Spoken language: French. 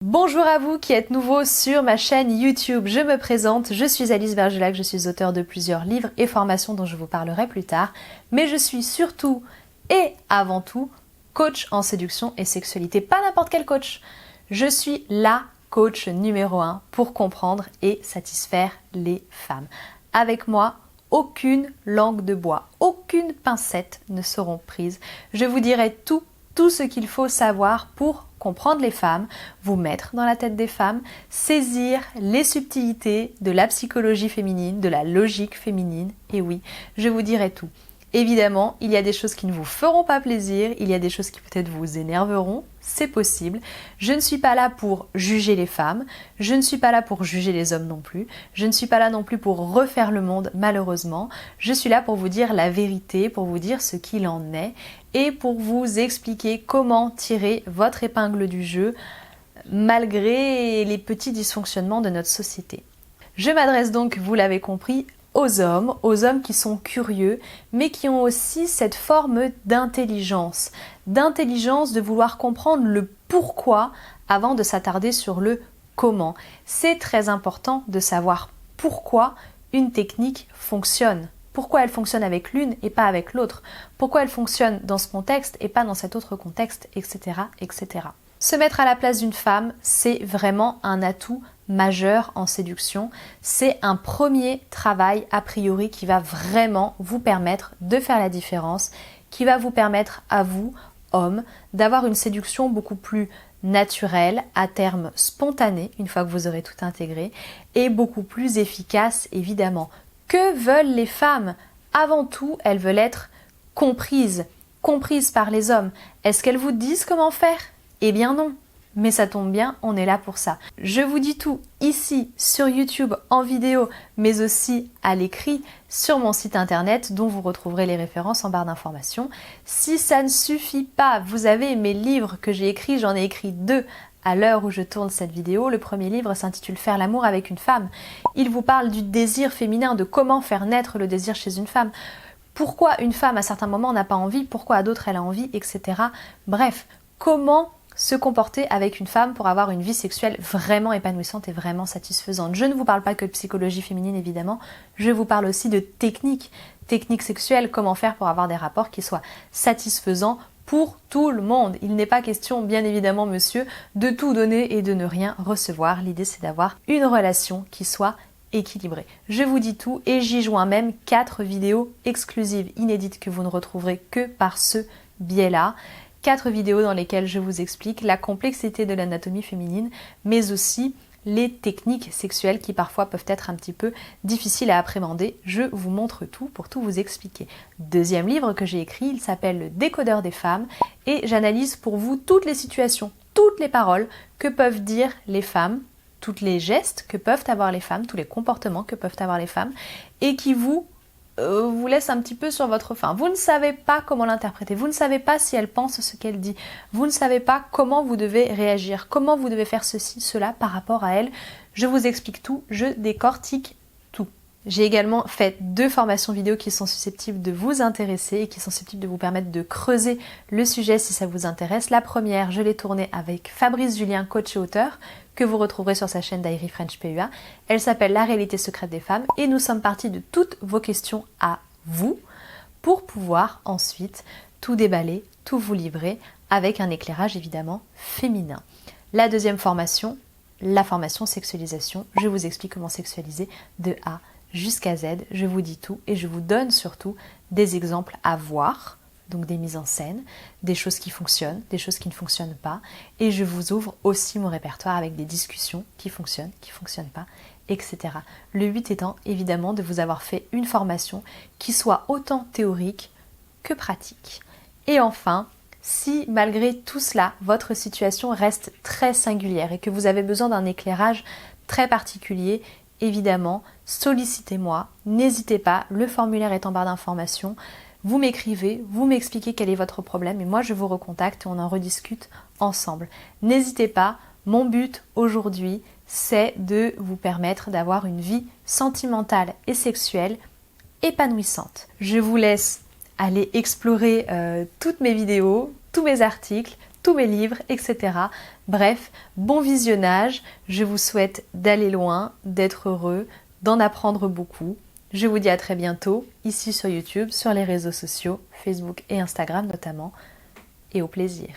Bonjour à vous qui êtes nouveaux sur ma chaîne YouTube. Je me présente, je suis Alice Bergelac, je suis auteure de plusieurs livres et formations dont je vous parlerai plus tard. Mais je suis surtout et avant tout coach en séduction et sexualité. Pas n'importe quel coach. Je suis la coach numéro 1 pour comprendre et satisfaire les femmes. Avec moi, aucune langue de bois, aucune pincette ne seront prises. Je vous dirai tout ce qu'il faut savoir pour comprendre les femmes, vous mettre dans la tête des femmes, saisir les subtilités de la psychologie féminine, de la logique féminine. Et oui, je vous dirai tout. Évidemment, il y a des choses qui ne vous feront pas plaisir, il y a des choses qui peut-être vous énerveront, c'est possible. Je ne suis pas là pour juger les femmes, je ne suis pas là pour juger les hommes non plus, je ne suis pas là non plus pour refaire le monde malheureusement, je suis là pour vous dire la vérité, pour vous dire ce qu'il en est et pour vous expliquer comment tirer votre épingle du jeu malgré les petits dysfonctionnements de notre société. Je m'adresse donc, vous l'avez compris, aux hommes qui sont curieux, mais qui ont aussi cette forme d'intelligence de vouloir comprendre le pourquoi avant de s'attarder sur le comment. C'est très important de savoir pourquoi une technique fonctionne. Pourquoi elle fonctionne avec l'une et pas avec l'autre. Pourquoi elle fonctionne dans ce contexte et pas dans cet autre contexte, etc., etc. Se mettre à la place d'une femme, c'est vraiment un atout majeur en séduction. C'est un premier travail a priori qui va vraiment vous permettre de faire la différence, qui va vous permettre à vous, hommes, d'avoir une séduction beaucoup plus naturelle, à terme spontanée, une fois que vous aurez tout intégré, et beaucoup plus efficace évidemment. Que veulent les femmes? Avant tout, elles veulent être comprises par les hommes. Est-ce qu'elles vous disent comment faire? Eh bien non, mais ça tombe bien, on est là pour ça. Je vous dis tout ici sur YouTube en vidéo, mais aussi à l'écrit sur mon site internet dont vous retrouverez les références en barre d'informations. Si ça ne suffit pas, vous avez mes livres que j'ai écrits, j'en ai écrit 2 à l'heure où je tourne cette vidéo. Le premier livre s'intitule Faire l'amour avec une femme. Il vous parle du désir féminin, de comment faire naître le désir chez une femme. Pourquoi une femme à certains moments n'a pas envie, pourquoi à d'autres elle a envie, etc. Bref, comment se comporter avec une femme pour avoir une vie sexuelle vraiment épanouissante et vraiment satisfaisante. Je ne vous parle pas que de psychologie féminine évidemment, je vous parle aussi de techniques sexuelles, comment faire pour avoir des rapports qui soient satisfaisants pour tout le monde. Il n'est pas question, bien évidemment monsieur, de tout donner et de ne rien recevoir. L'idée c'est d'avoir une relation qui soit équilibrée. Je vous dis tout et j'y joins même 4 vidéos exclusives, inédites que vous ne retrouverez que par ce biais-là. 4 vidéos dans lesquelles je vous explique la complexité de l'anatomie féminine, mais aussi les techniques sexuelles qui parfois peuvent être un petit peu difficiles à appréhender. Je vous montre tout pour tout vous expliquer. Deuxième livre que j'ai écrit, il s'appelle Le décodeur des femmes et j'analyse pour vous toutes les situations, toutes les paroles que peuvent dire les femmes, tous les gestes que peuvent avoir les femmes, tous les comportements que peuvent avoir les femmes et qui vous laisse un petit peu sur votre faim. Vous ne savez pas comment l'interpréter, vous ne savez pas si elle pense ce qu'elle dit, vous ne savez pas comment vous devez réagir, comment vous devez faire ceci, cela par rapport à elle. Je vous explique tout, je décortique tout. J'ai également fait 2 formations vidéo qui sont susceptibles de vous intéresser et qui sont susceptibles de vous permettre de creuser le sujet si ça vous intéresse. La première, je l'ai tournée avec Fabrice Julien, coach et auteur, que vous retrouverez sur sa chaîne Diary French PUA. Elle s'appelle La réalité secrète des femmes et nous sommes partis de toutes vos questions à vous pour pouvoir ensuite tout déballer, tout vous livrer avec un éclairage évidemment féminin. La deuxième formation, la formation sexualisation, je vous explique comment sexualiser de A jusqu'à Z, je vous dis tout et je vous donne surtout des exemples à voir, donc des mises en scène, des choses qui fonctionnent, des choses qui ne fonctionnent pas, et je vous ouvre aussi mon répertoire avec des discussions qui fonctionnent pas, etc. Le but étant évidemment de vous avoir fait une formation qui soit autant théorique que pratique. Et enfin, si malgré tout cela, votre situation reste très singulière et que vous avez besoin d'un éclairage très particulier, évidemment, sollicitez-moi, n'hésitez pas, le formulaire est en barre d'informations. Vous m'écrivez, vous m'expliquez quel est votre problème et moi je vous recontacte et on en rediscute ensemble. N'hésitez pas, mon but aujourd'hui c'est de vous permettre d'avoir une vie sentimentale et sexuelle épanouissante. Je vous laisse aller explorer toutes mes vidéos, tous mes articles, tous mes livres, etc. Bref, bon visionnage, je vous souhaite d'aller loin, d'être heureux, d'en apprendre beaucoup. Je vous dis à très bientôt, ici sur YouTube, sur les réseaux sociaux, Facebook et Instagram notamment, et au plaisir.